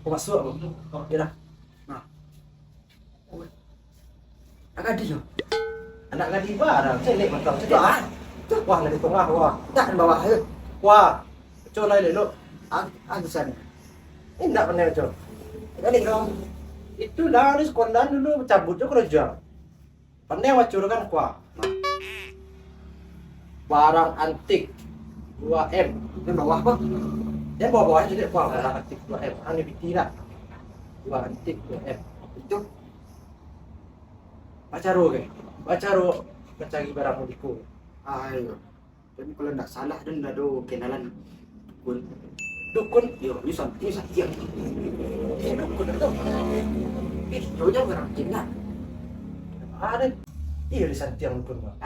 Aku masuk aku. Oh, ya dah. Nah. Anak gadis loh. Anak gadis barang. Celik macam tu. Ah. Wah, dari tengah wah. Tak bawah ayo. Wah. Coba lagi lo. Aku sana. Ini enggak pernah coba. Kali dong. Itu dah di sekolah dulu cabut tuh kerja. Pandai wacur kan kuah. Nah. Barang antik 2M. Ini bawah apa? Dia bawah-bawahnya jadi kuah barang antik 2M. Ini biti lah. Barang antik 2M. Itu Pacaro ke? Pacaro mencari barang mudiku. Ayo. Tapi kalau tidak salah dan ada kenalan dukun. Dukun? Yo, ini santiang. Dukun itu. Itu aja barang jingan. Ada. Iya di Santiang dukun bang.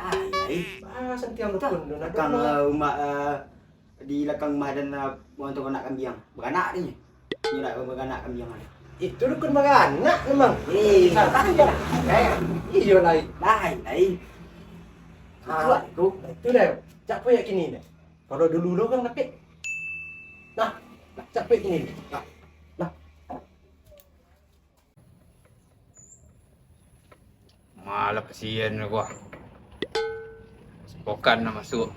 Santiang dukun. Belakang rumah di belakang rumah dan untuk anak kambing. Beranak dia. Ini nak beranak kambing ada. Itu dukun bang anak memang. Iya lain. Lain. Itu deh. Cak punya kini deh. Kalau dulu kan tapi. Nah, cak punya kini. Nah. Malah kasihan gua. Sepokan nak masuk.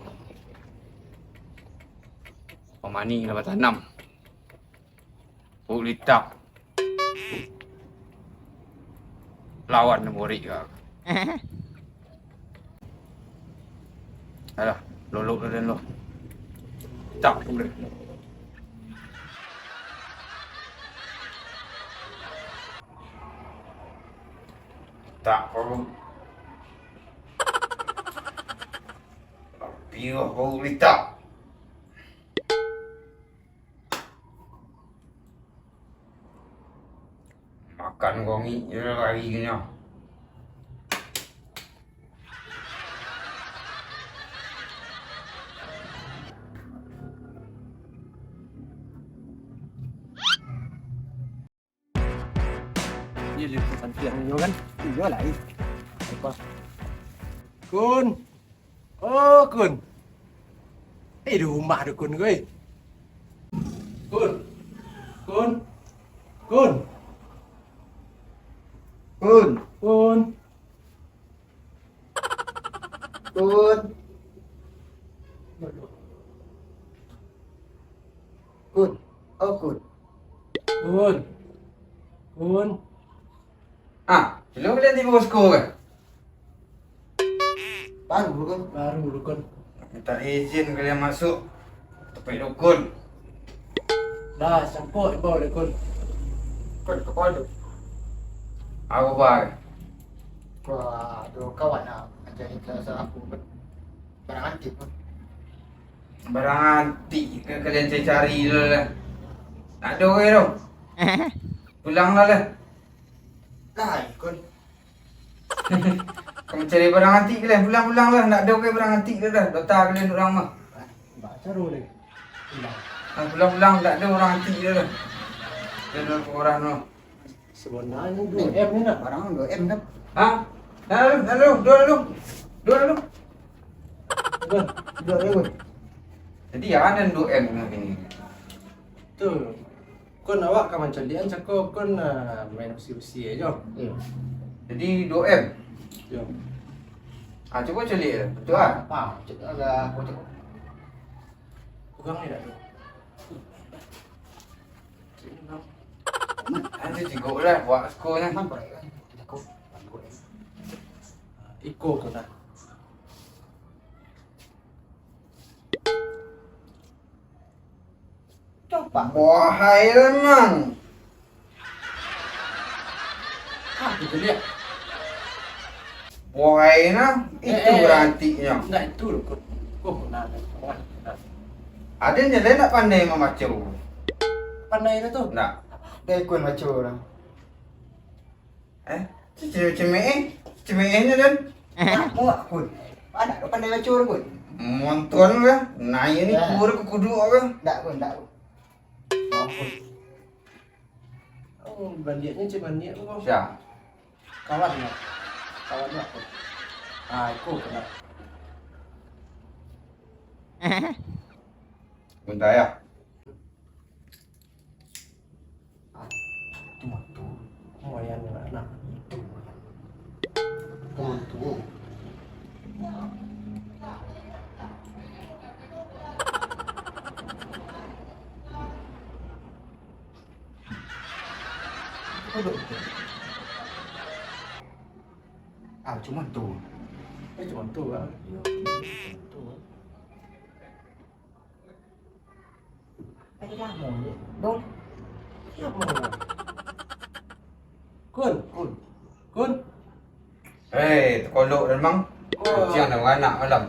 Pemani nak tanam. Litak. Lawan murid kau. Alah, lolok dah lo. Tak boleh. Tak perlu. Biar bau litak. Makan gongi je lagi kena. Dia di Santiang ni kan. Iya lain. Apa? Kun. Oh, Kun. Di rumah dukun gue. Kun. Kun. Kun. Kun. Kun. Kun. Kun. Oh, Kun. Kun. Kun. Belum lihat di bosku kan? Baru Kun. Baru dukun. Minta izin kalian masuk. Tepi dukun. Dah sampai bawa dukun. Kun ke pondok. Aku bang. Wah, tu kawan nak ajarin saya aku barang antik pun. Barang antik ke kalian cari dulu lah. Tak ada ke tu? Pulanglah lah. Lain Kun. Kamu cari barang antik kalian. Pulang lah. Tak ada ke barang antik dah. Dota kalian orang mah. Baca dulu ni. Pulang. Tak ada orang antik dah. Kalian orang tu. Sebenarnya 2M ni nak. Barang 2M kan. Ha? Lalu. Dua lalu. Kun. Dua Kun. Jadi ada 2M dengan ini. Tu. Kun awak kawan calian cakap kun main besi-besi aja. Ya. Jadi 2M. Ya. Cuba cari. Betul ah? Apa? Cakap agak aku cakap. Pegang ni tak? Nanti cikgu lah buat sekolahnya. Man boleh kan? Aku. Boleh. Iko tu nak. Coba. Wahai memang. Itu dia. Wahai na. Itu berantiknya. Enggak itu loh kun. Oh, nak. Ada yang lain nak pandai membaca. Pandai dah tu. Nak. Dia Kun baca orang. Cemeh-cemehnya dan. Muak Kun. Ada tu pandai baca orang Kun. Monton ke? Naik ni Ya. kur ke kudu ke? Tak Kun. Oh Kun. Oh, bandiatnya cik bandiat tu kau. Siap. Kawan nak. Kawan nak kun. Iko kena. Bentar ya. Itu mantu. Moyan anak itu. Mantu. Aduh. Ah, cuma tuh. Cuma tu lah. Tu. Dah mau ni. Dong. Ya mau. Kun. Hei, terkolok dah memang. Oh. Siang dah beranak malam.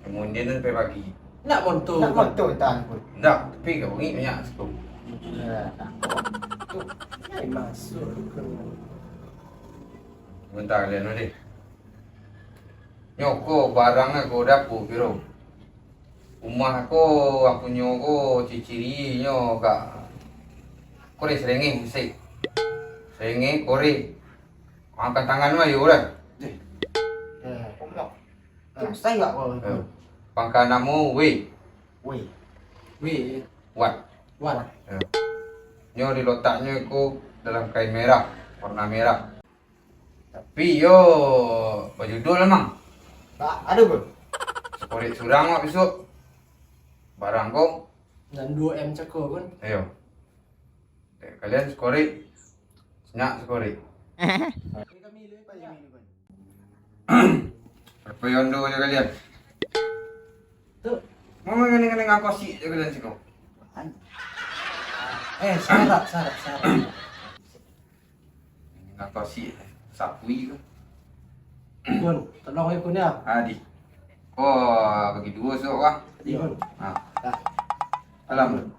Kemudian tu sampai pagi. Nak montu. Nak motor tan pun. Tak, tapi kau ni banyak sekali. Tu. Ai masuk. Bentar kalian ni. Nyoko barang aku dapur piro. Rumah aku punya aku ciri-cirinya kak. Kore serengeng sik. Serengeng kore. Angkat tangan mah yo dah. Tu saya kau. Pangkat namo we. Wei. Weh. Wat. Wan. Nyo diletaknya aku dalam kain merah, warna merah. Tapi yo baju dul memang. Tak ada pun. Sekorek surang mak besok. Barang kau. Dan 2M cakap kan. Ayo. Kalian sekorek. Senyak sekorek. Kami lebih payah ni pun. Berapa yondo je kalian? Tu. Mama ngene-ngene ngakosi je kalian siko. Syarat. Ngakosi sapui ke? Kun, tolong aku ni ah. Adi. Oh, bagi dua sok kah? Di kun. Ha. Alam.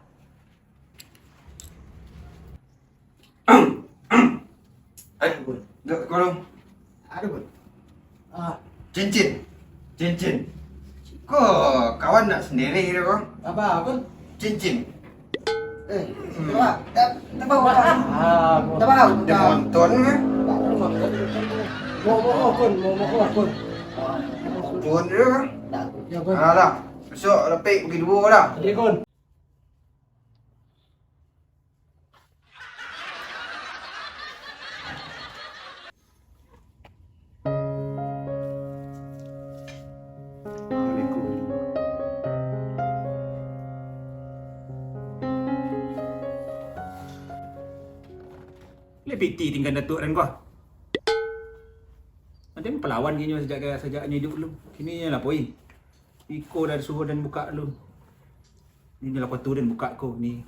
Eh, duk kolong. Ada pun. Ah, Cincin. Kau kawan nak sendiri ke kau? apa kun? Cincin. Tak tahu. Kun. Tak tahu. Dia monton ke? Mau kun. Monton dia ke? Ya kun. Alah. Besok lepik pergi dua dah. Ya kun. Lebih ti tinggal Datuk dan kau. Macam pelawan gini sejak ni hidup lu. Kini lah poin. Iko dah suruh dan buka lu. Ini lah tu dan buka kau ni.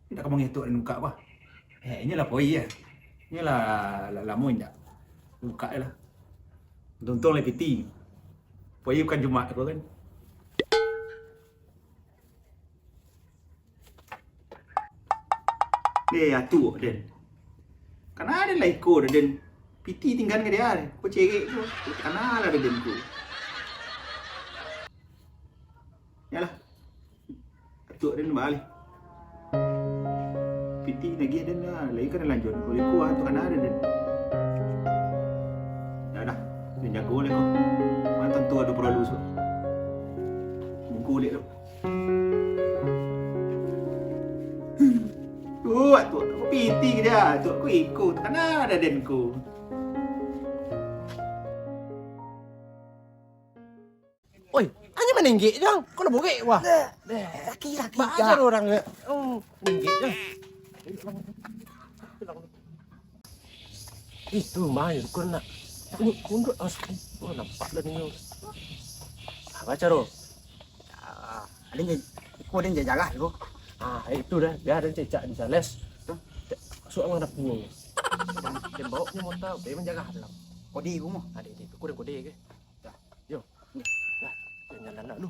Ni tak kau mengetuk dan buka apa? Ini lah poin ya. Ini lah lama tak. Buka lah. Untung lebih ti. Poin bukan Jumaat kau kan. Dia atu den. Kan ada lah iko den. Piti tinggal ke dia. Kau cerik tu. Kana lah den ku. Yalah. Atu den balik. Piti lagi den lah. Lagi kan lanjut. Kalau iko tu kana ada den. Dah. Dia jago lah kau. Mantan tu ada perlu so. Kulit tu. Tu aku piti ke dia. Tu aku ikut. Kena ada denku. Oi, hanya meninggi jang. Kau nak bukit wah. Laki Baca orang ya. Meninggi jang. Itu main kau nak. Ini kunduk asli. Oh nampak dah ni. Baca ro. Ada ni. Kau dia jaga tu. Itu dah. Biar ada cecak di sales. Masuk orang dapur. Dia bawa ni motor, dia menjaga dalam. Kodi ku mah. Ada itu kode ke. Dah. Yo. Dah. Jangan anak lu.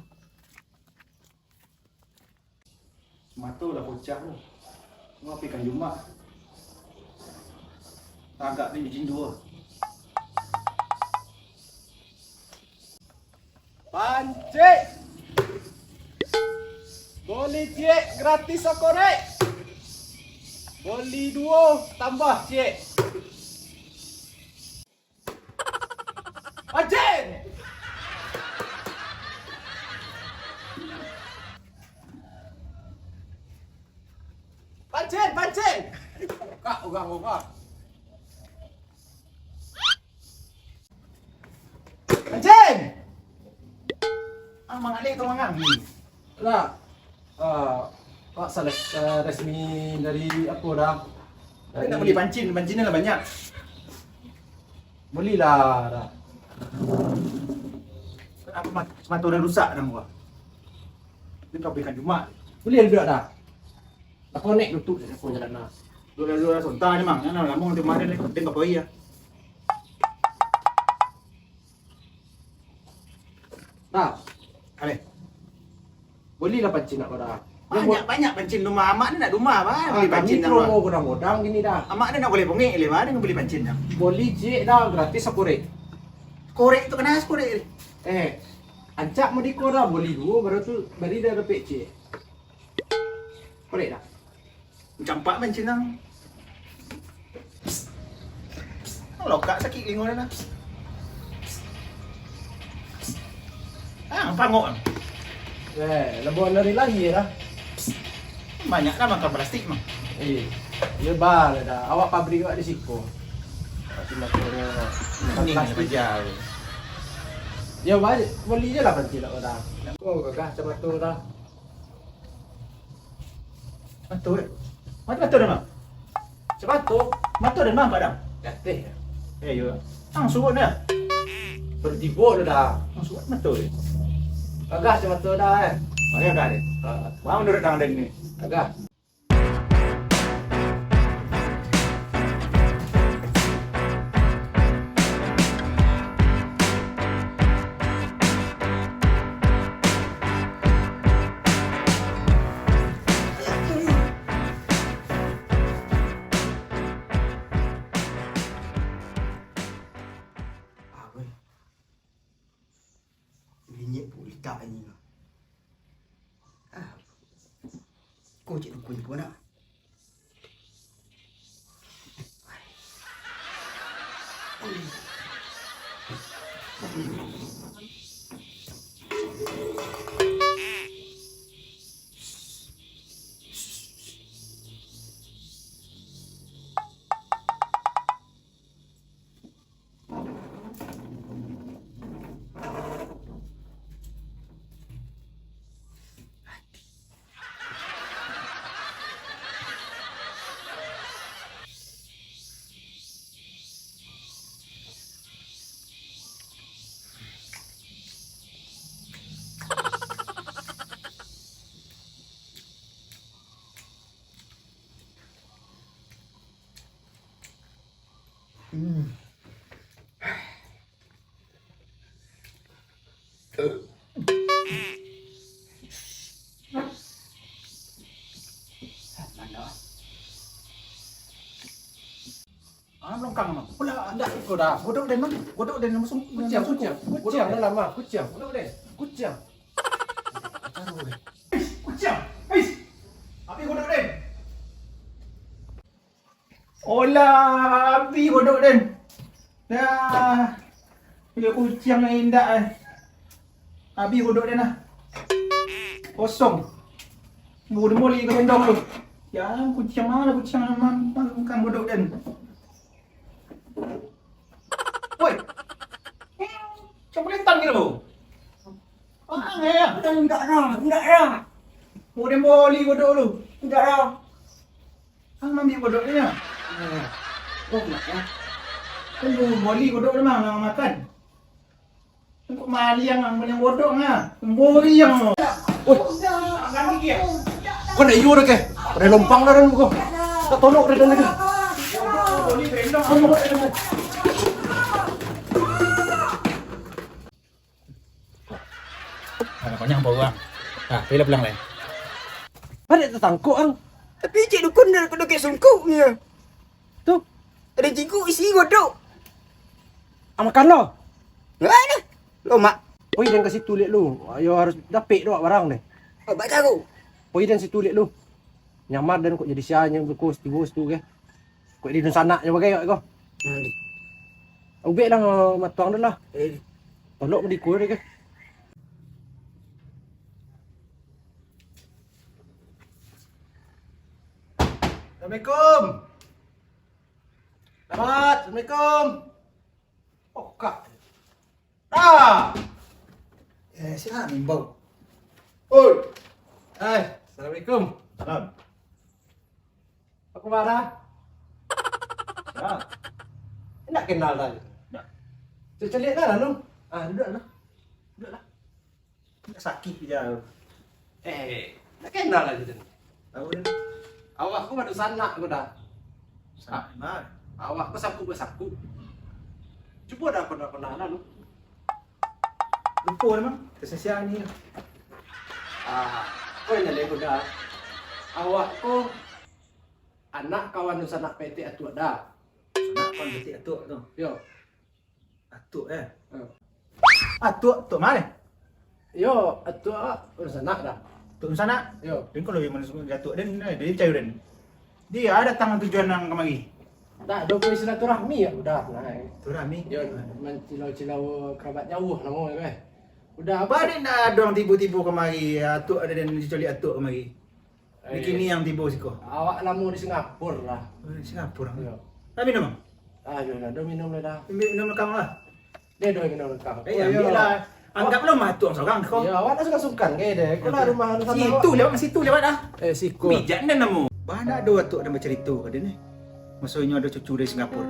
Mata lah bocah tu. Ngapikan Jumat. Agak ni jin dua. Pancik. Boli cik gratis korek. Boli 2 tambah cik. Pancik. Pancing, pancing. Kak, ugang kak. Pancing. Mang alih tu mangang. Lah, Pak Saleh resmi dari aku dah. Tapi nak beli pancing, pancingnya lah banyak. Belilah dah. Kenapa sepatu dah rusak dah gua? Ni kau belikan Jumat. Beli juga dah. Aku naik tutup aku jalan nak. Dua sonta ni mang. Nah, lama nanti kemarin ni tengok apa ya. Nah, Ale. belilah pancing nak kau dah. Banyak pancing rumah amak ni nak rumah apa? Beli pancing dah. promo godang-godang gini dah. Amak ni nak boleh bongek le mana beli pancing dah. Beli je dah gratis aku rek. Korek tu kena korek. Ancak mau diko dah beli dulu baru tu beri dah dapat je. Korek dah. Campak pancing dah. Lokak sakit lingon dah. Pangok. Lebuan dari lahir dah. Banyak dah makan plastik mang. Ya bal dah. Awak pabrik awak di situ. Cuma Ini aja. Ya balik beli je lah pancing nak kau dah. Oh gagah macam tu dah. Betul. Betul dah mang. Sepatu Betul dah mang padam. jatuh. Ya. Surut dah. Bertibuk dah. Surut betul. Gagah macam tu dah Mana dah ni? Mau menurut tangan dan ni. Gagah. Binyek pun letak ni. Kau cik tu kuih pun nak. Melongkang mang. Pula anda kau dah. Godok dan mang. Godok dan masuk Kucing dah lama. Kucing. Kucing. Taruh deh. Kucing. Hei. Api godok den. Olah, api godok den. Dah. Dia kucing yang indah. Api godok den lah. Kosong. Boleh moli ke bendong tu. Ya, kucing mana kucing mang bukan godok den. Woi. Macam melintang gitu. Ah, ya. Enggak dah. Boleh moli godok lu. Enggak dah. Ang ambil godoknya. Oh, nak ya. Tunggu moli godok dia mang nak makan. Tunggu mali yang yang godok ngah. Moli yang. Oi, Agak lagi ya. kau nak iyo dah ke? Dah lompang dah kau. Tak tolong dah lagi. Moli bendong. Ada banyak bau bang. Nah, pilih pulang lain. Ada tertangkuk ang. Tapi cik dukun dah kena ke sungkuknya. Tu, Ada cikgu isi godok. makan lo. Enggak ada. Lo mak. Pergi dan kasih tulis lu. Ayo harus dapik doak barang ni. Oh, baca aku. Pergi dan si tulis lu. Nyamar dan kok jadi sianya berkos tibus tu ke. Kok di sanaknya bagai kau. Ubek lah matuang dah lah. Tolok mau dikur ke. Assalamualaikum. Selamat, Assalamualaikum. Oh, Kak. Ah. Siapa bau? Oi. Assalamualaikum. Salam. Aku marah. Salam. Nak kenal tadi. Nak. Cuci lihat dah lu. Duduk lah. Duduk lah. Sakit je. Nak kenal lagi tu. Tahu dah. Awak aku baru sanak aku dah. Sama. Awak aku sapu bersapu. Cuba dah pernah lu. Lupa memang. Kesesiaan ni. Kau yang lagi dah. Awak ko anak kawan nu sanak PT atuk dah. Sanak kon betik atuk tu. Yo. Atuk Hmm. Atuk mana? Yo, atuk nu sanak dah. Atuk sana. Yo. Dan kalau yang mana Datuk dan dia percaya dan. Dia datang tujuan nang kemari. Tak, dua silaturahmi ya udah. Nah. Tu Rami. Yo, mencilau-cilau kerabat jauh nama kan. Udah Apa dia nak ada orang tiba-tiba kemari? Atuk ada dan culi atuk kemari. Ni kini yang tiba siko. Awak lama di Singapura lah. Singapura. Yo. Tak minum. Yo dah, dah minum dah. Minum kamu lah. Dia dah minum kau. Ambil lah. Anggaplah matuk seorang kau. Ya, awak dah suka-sukan ke dia. Kau lah rumah sana. Situ lewat dah. Siku. Bijak dan namu. Mana ada atuk dan bercerita ke dia ni? Maksudnya ada cucu dari Singapura.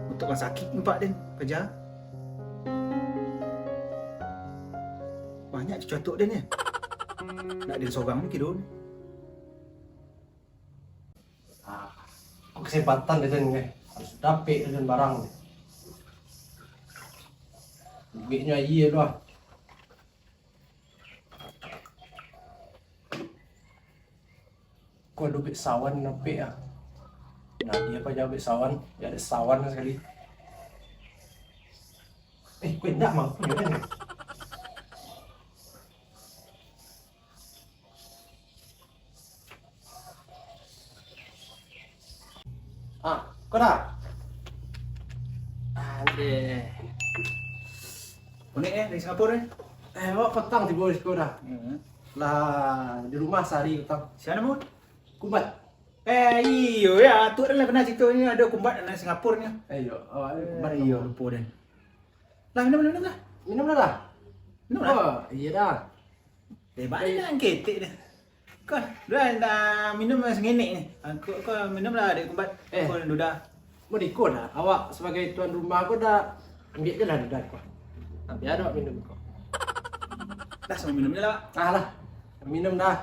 Untuk orang sakit empat dia kerja. Banyak cucu atuk dia ni. Nak dia seorang ni kira ni. Aku kesempatan dia ni. Harus dapet dengan barang ni. Duitnya iya tu lah. Kau ada duit sawan nampak lah. Nah dia apa jawab duit sawan? Dia ada sawan sekali. Kau nak mampu dia ni. Kau dah? Aduh. Unik dari Singapura ni. Awak petang tiba di sekolah dah. Lah di rumah sehari petang. Siapa nama? Kubat. Iyo ya, atuk dah pernah cerita ni ada kumbat dalam Singapura ni. Ayo, awak kubat. Iyo lupa dan. Lah minum lah. Minum dah dah? Minum lah. Oh, iya dah. Lebat lah ketik dia. Kau dah minum sengenik ni. Kau minum lah adik kumbat. Kau dah. Mau dikon dah. Awak sebagai tuan rumah aku dah ambil je lah dah kau. Tapi ada awak minum kau. Dah sama minum je lah. Lah. Minum dah.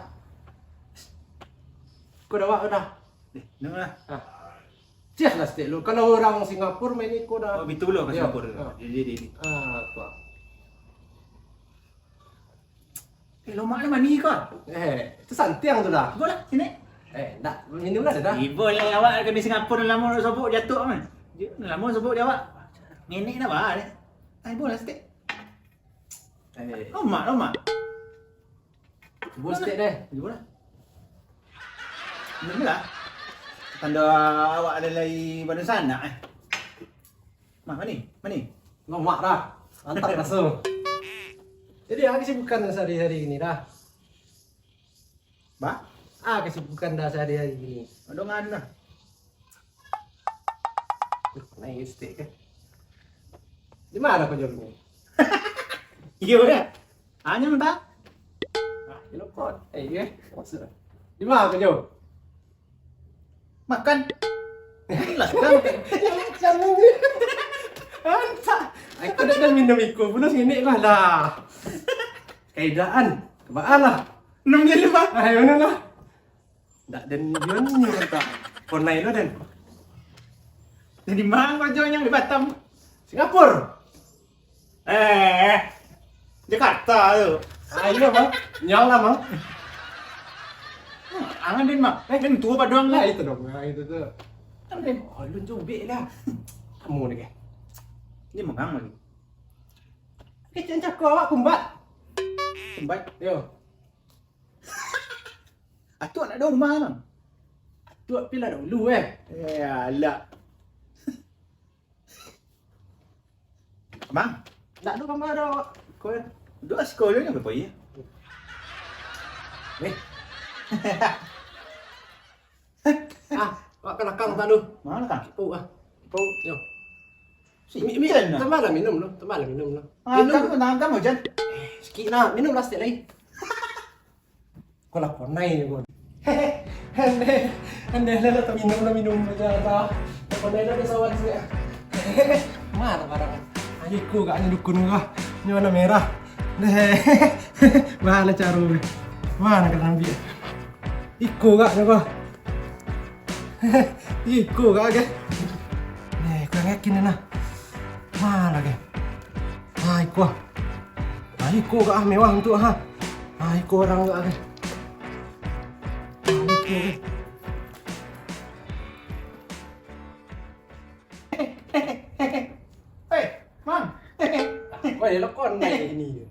Kau dah awak dah. Minum lah. Cik lah setiap lu. Kalau orang Singapura main ni kau dah. Oh, betul lah kat Ya. Singapura. Jadi. Tuan. Lomak ni mani kau. Itu santiang tu dah. Cuba lah, sini. Nak minum dah dah. Boleh awak kena Singapura lama nak sobok jatuh kan. Lama sobok dia awak. Nenek dah bah dia. Boleh sikit. Lomak. Cuba sikit deh. Cuba lah. Minum lah. Tanda awak ada lagi pada sana Mani. Lomak dah. Antak langsung. Jadi kesibukan sehari-hari ini dah. Ba? Kesibukan dah sehari-hari ini. Adongan dah. Naik stick ke? Di mana kau jual ni? Iya ya. Hanya mentah. Ilokot. Iya. Maksud. Di mana kau jual? Makan. Jelas kan. Jangan ni. Antak. Aku dah minum ikut. Belum sini lah dah. Keadaan. Kebaan lah. 6 je ba? Mana lah. Tak dan dia ni kata. Kau naik lo dan. Jadi mana kau jual yang di Batam? Singapura. Jakarta tu. Iya bang. Nyang lah bang. Angan din mak. Kan tua paduang lah. Itu dong. Itu tu. Angan din. Lu cubik lah. Kamu ni ke? Ni mengang lagi. Kecil cakap awak kumbat. Kumbat. Yo. Atuk nak ada rumah bang. Tuak pila dulu Ya lah. Bang, Tak ada kamar dah. Kau dua sekolah ni berapa ya? ni. ke belakang tak lu. Mana kan? Kipu ah. Kipu, yo. Si Mi, Jen lah. teman lah minum lu, teman lah minum lu. Tangan kamu Jen. Sikit lah, minum lah sikit lagi. Kau lah ponai ni kau. Ande lah tak minum aja tak. Ponai lah besawan saya. Mana barang? Ayo ku gak ni dukun kah? Ni warna merah. Mana caru? Mana kena ambil? Iko gak ni kau? Iko gak ke? Kau yakin ni nah? Mana ke? Iko. Iko gak mewah untuk ha. Iko orang gak ke? Hei, Mang. Kau ni lekon naik ini.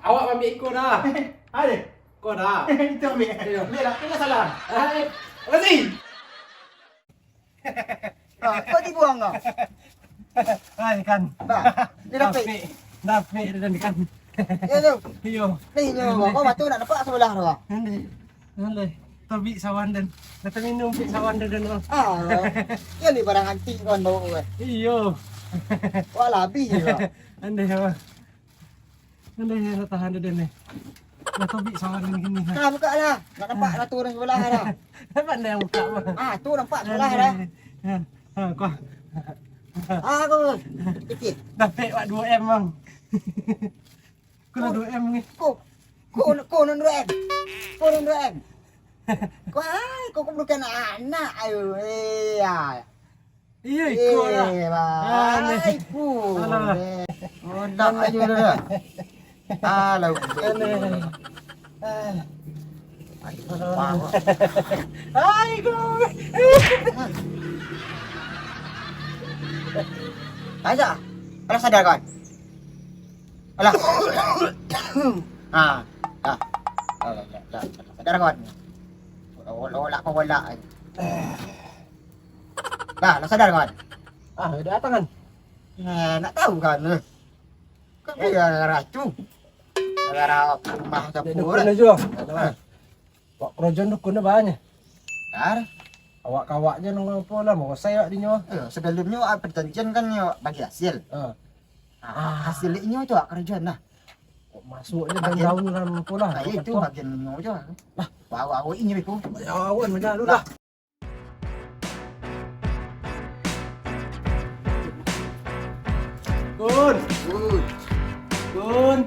Awak ambil ikut dah. Ada. Kau dah. Itu ambil. Ni lah, ini salah. Apa sih? Kau dibuang kau. Hai kan. Ni dapat. Dapat dan kan. Ya tu. Yo. Ni kau batu nak dapat sebelah tu. Nanti. Tabi sawan dan. Datang minum pi sawan dan. Ya ni barang antik kau bawa kau. Iyo. Wah labi je kau. Ande apa? Ande nak tahan dan ni. Dah tabi sawan dan gini. Nah buka lah. Nak nampak ratu orang sebelah dah. Dapat dah yang buka mah. Tu nampak sebelah dah. Kau. Aku. Sikit. Dapat wak 2M bang. Kau dah 2M ni. Kau nak duit. Kau nak duit. Kau bukan anak ayo. Iya, ikut lah. Iku. Oh, dak aja dah. Alah. Hai, kau. Aja. Alah sadar kawan. Alah. Sadar kawan. Olak kau olak. Dah sadar kawan. Dah datang kan? Nak tahu kan. Kau gara racu. Gara rumah Dukun dapur. aja. Wak kerajaan dukun dah banyak. Dar. Awak-kawak je nang apa lah mau saya di nyawa. Sebelumnya perjanjian kan yo bagi hasil. Hasil ini tu kerajaan lah. Kok masuk je daun dalam apa lah. Itu bagian nyo je. Lah, bawa ini beku. Awan macam lu dah. Gun. Gun.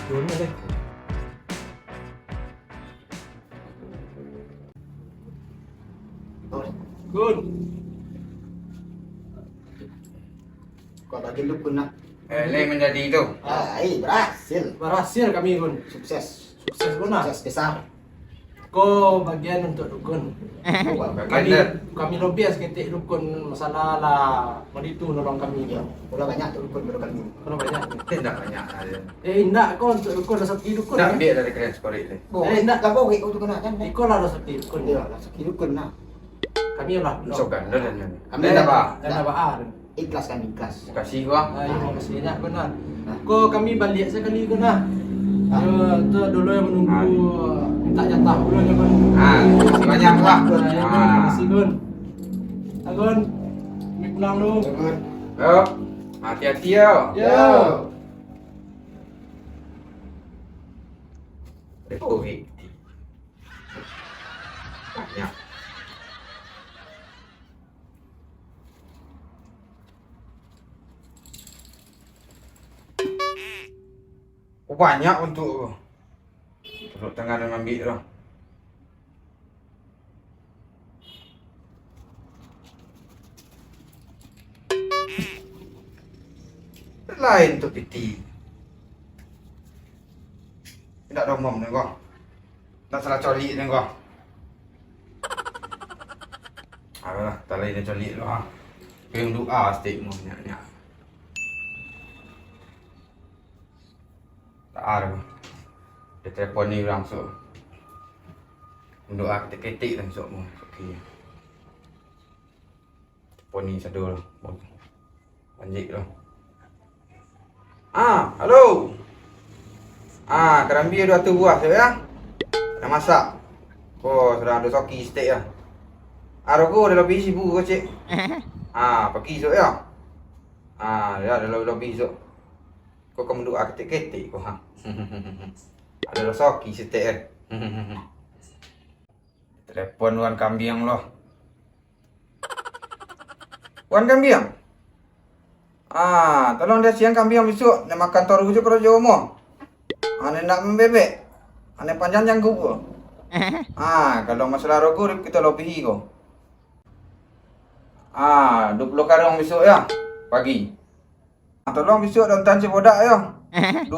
Gun ni. Gun. Kau bagi dukun nak. Lain menjadi tu. Berhasil. Berhasil kami Gun. Sukses. Sukses Gun lah. Sukses besar. Kau bagian untuk dukun. Bagian Kami lebih seketik dukun masalah lah. Meritu nolong kami. Ya, udah banyak tu dukun baru kali ini. Kalau banyak. tidak banyak ada. Enggak kau untuk dukun dah sakit dukun. Tak ambil dari kalian sekolah ni. nak. Tak boleh kau tu kena kan. Ikut lah dah sakit dukun. Ya, sakit dukun nak. Kami lah. Sokan dah dan ni. Ambil Ambil apa? Dan dah baar. Ikhlas kan ikhlas. Kasih gua. Terima kasih banyak Gun lah. Kau kami balik sekali Gun lah. Tu dulu yang menunggu minta jatah dulu ya Gun. Terima kasih banyak gua. Terima kasih Gun. Gun. Kami pulang lu. Dukun. Yo. Hati-hati yo. Yo. Republik. Banyak. Banyak untuk Turut tengah dan ambil dah. Lain tu piti. Tidak domom ni kau. Tak salah coli ni kau. Alah, tak lain dia coli tu ah. Yang doa stik mu nyak-nyak. Tak ada. Dia telefon ni orang so. Doa ketik-ketik dan sok mu. Okey. Telefon ni sadul. Banjik tu. Halo. Kerambi ada 2 buah tu ya. Dah masak. Kau sedang ada soki steak ya. Aku dah lebih sibuk kau cik. Pergi esok ya. Ya dah lebih esok. Kau kamu doa ketik-ketik kau ha. Ada soki steak kan. Telepon Wan Kambiang loh. Wan Kambiang. Tolong dia siang Kambiang besok nak makan toru je kerja rumah. Ane nak membebek. Ane panjang janggup ko. Kalau masalah rokok kita lebihi ko. 20 karung besok ya. Pagi. Tolong besok daun tanci bodak ya. 20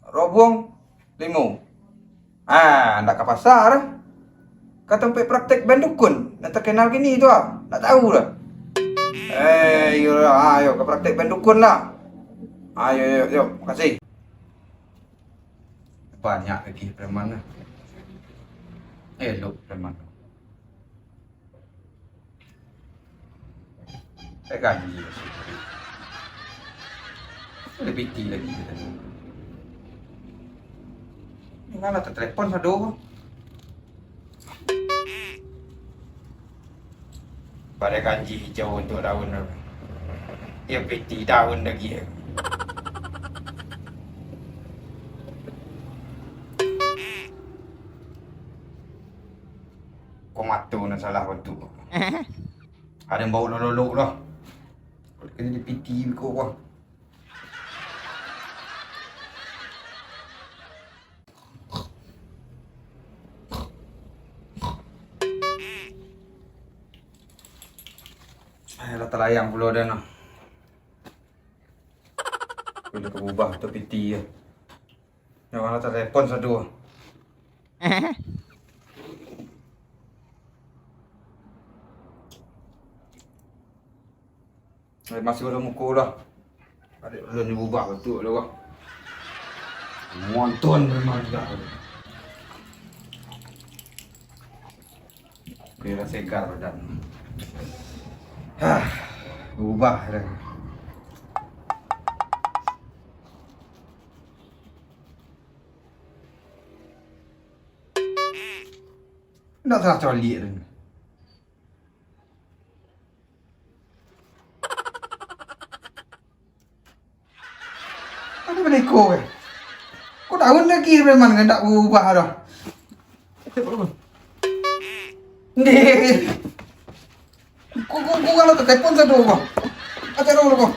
robong 5. Nak ke pasar. Kata tempat praktek band dukun. Nak terkenal gini tu nak tahu lah. Ayo ke praktek band dukun lah. Ayo, makasih. Banyak lagi preman lah. Elok preman. Gaji. Lebih tinggi lagi kita. Mana tertelepon sado. Pada kanji hijau untuk daun. Dia peti daun lagi. Kau mata nak salah waktu. Ada yang bawa lolok lah. Kena di peti kau apa. Ayolah terlayang pula dah nak. Bila kau ubah tu peti ya. Yang mana telefon satu. Masih ada muka lah. Adik belum berubah betul lah. Monton memang dah. Biar segar badan. Berubah dah. Nak salah colik dah. Apa benda kau ke? Kau tahu lagi memang kan tak berubah dah. Ni. Kau kalau tak telefon satu kau. Ajar dulu kau.